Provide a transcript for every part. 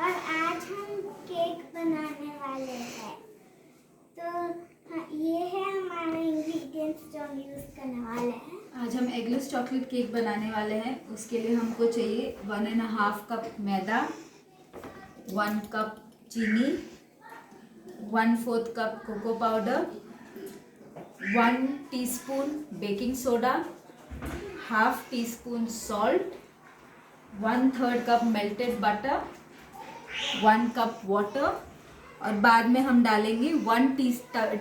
और आज हम केक बनाने वाले हैं। तो ये है हमारे इंग्रेडिएंट्स जो हम यूज़ करने वाले हैं। आज हम एगलेस चॉकलेट केक बनाने वाले हैं। उसके लिए हमको चाहिए 1.5 कप मैदा, 1 कप चीनी, 1/4 cup cocoa powder, 1 teaspoon baking soda, half teaspoon salt, 1/3 cup melted butter, 1 cup water और बाद में हम डालेंगे 1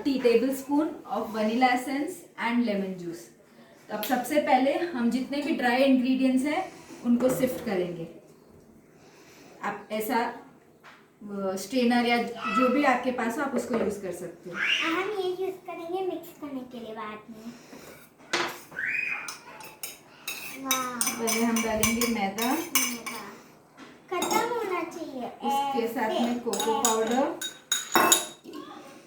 tea tablespoon of vanilla essence and lemon juice. तो अब सबसे पहले हम जितने भी ड्राई इंग्रेडिएंट्स हैं उनको सिफ्ट करेंगे। आप ऐसा स्ट्रेनर या जो भी आपके पास हो आप उसको यूज़ कर सकते हो। हम ये यूज़ करेंगे मिक्स करने के लिए बाद में। पहले हम डालेंगे मैदा, खत्म होना चाहिए। उसके साथ में कोको पाउडर,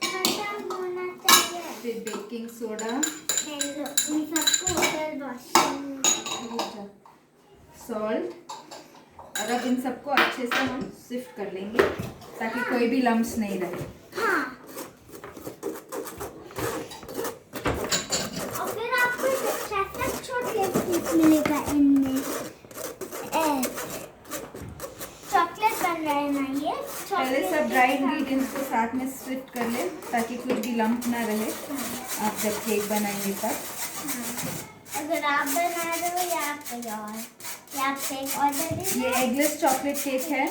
खत्म होना चाहिए, फिर बेकिंग सोडा, सॉल्ट और अब इन सबको अच्छे से हम सिफ्ट कर लेंगे ताकि कोई भी लम्स नहीं रहे। हाँ। और फिर आपको चॉकलेट मिलेगा इनमें। चॉकलेट बन रहा है ना ये। पहले सब ड्राई इंग्रेडिएंट्स को साथ में सिफ्ट कर ले ताकि कोई भी लम्प ना रहे आप जब केक बनाएंगे तब। अगर आप बना रहे हो या आप कोई और, या आप केक ऑर्डर दीजिए। ये एगलेस चॉकलेट केक है।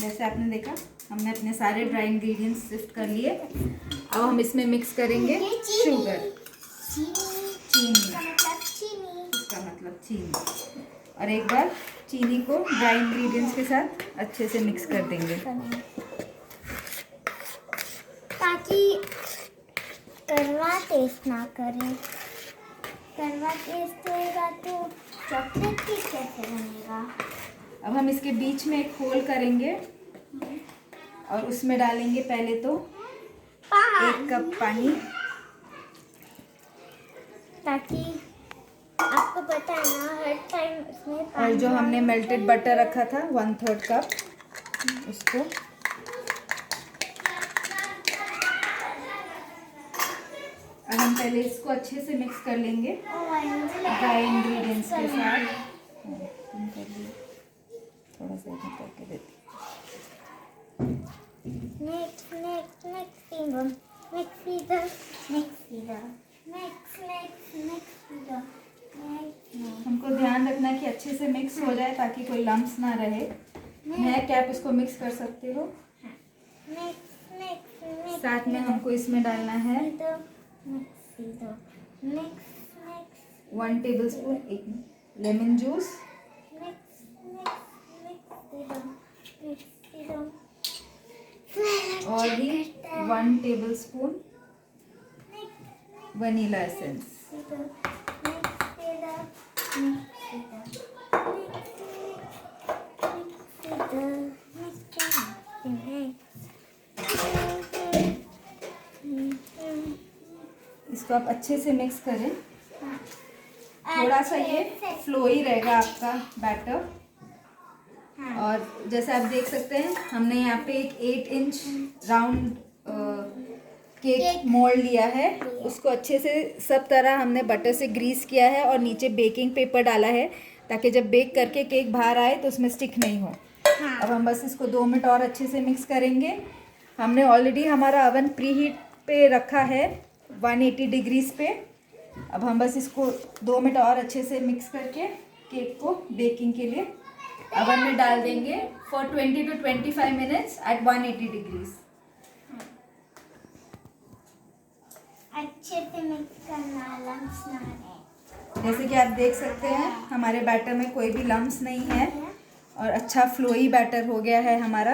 जैसे आपने देखा हमने अपने सारे ड्राई इंग्रेडिएंट्स सिफ्ट कर लिए। अब हम इसमें मिक्स करेंगे शुगर, चीनी, इसका मतलब चीनी, और एक बार चीनी को ड्राई इंग्रेडिएंट्स के साथ अच्छे से मिक्स कर देंगे ताकि कड़वा टेस्ट ना करे। कड़वा टेस्ट होगा तो चॉकलेट केक कैसे बनेगा। अब हम इसके बीच में एक होल करेंगे और उसमें डालेंगे पहले तो 1 कप पानी, ताकि आपको पता है ना हर टाइम इसमें पानी। और जो हमने मेल्टेड बटर रखा था 1/3 कप उसको, और हम पहले इसको अच्छे से मिक्स कर लेंगे ड्राई इंग्रेडिएंट्स के साथ। थोड़ा सा इधर करके देते हमको ध्यान रखना है कि अच्छे से मिक्स हो जाए ताकि कोई लम्प्स ना रहे। मैं क्या आप इसको मिक्स कर सकते हो। साथ में हमको इसमें डालना है 1 टेबल स्पून लेमन जूस, और भी 1 टेबल स्पून वनीला एसेंस। इसको आप अच्छे से मिक्स करें। थोड़ा सा ये फ्लोई रहेगा आपका बैटर। और जैसे आप देख सकते हैं हमने यहाँ पे एक 8 इंच राउंड केक मोल्ड लिया है। उसको अच्छे से सब तरह हमने बटर से ग्रीस किया है और नीचे बेकिंग पेपर डाला है ताकि जब बेक करके केक बाहर आए तो उसमें स्टिक नहीं हो। अब हम बस इसको 2 मिनट और अच्छे से मिक्स करेंगे। हमने ऑलरेडी हमारा ओवन प्री हीट पे रखा है 180 डिग्रीज पे। अब हम बस इसको 2 मिनट और अच्छे से मिक्स करके केक को बेकिंग के लिए ओवन में डाल देंगे for 20 to 25 minutes at 180 degrees. अच्छे से मिक्स करना, लम्स ना रहे। जैसे कि आप देख सकते हैं हमारे बैटर में कोई भी लम्स नहीं है और अच्छा फ्लोई बैटर हो गया है हमारा।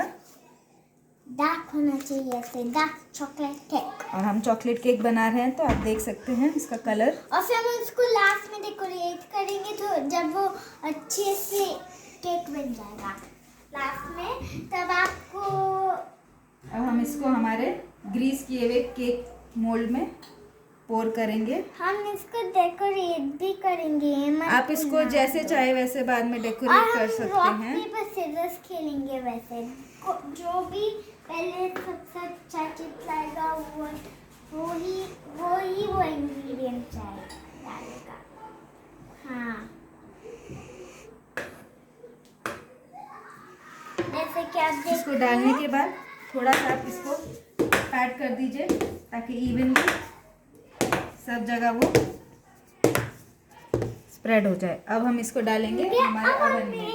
डार्क होना चाहिए ऐसे, डार्क चॉकलेट केक। और हम चॉकलेट केक बना रहे हैं तो आप देख सकते हैं इसका कलर। और फिर हम उसको लास्ट में डेकोरेट करेंगे तो जब वो अच्छे से केक बन जाएगा लास्ट में तब आपको। अब हम इसको हमारे ग्रीस किए हुए केक मोल्ड में पोर करेंगे। हम इसको डेकोरेट भी करेंगे। आप इसको जैसे चाहे वैसे बाद में डेकोरेट कर सकते हैं। पेपर सीजर्स खेलेंगे वैसे। जो भी पहले सबसे अच्छा चिप लाएगा वो इंग्रेडिएंट डालेगा। हाँ, जैसे कि आप देखते इसको डालने के बाद थोड़ा सा आप इसको पैड कर दीजिए ताकि इवनली सब जगह वो स्प्रेड हो जाए। अब हम इसको डालेंगे हमारे ओवन में।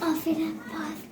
और फिर आप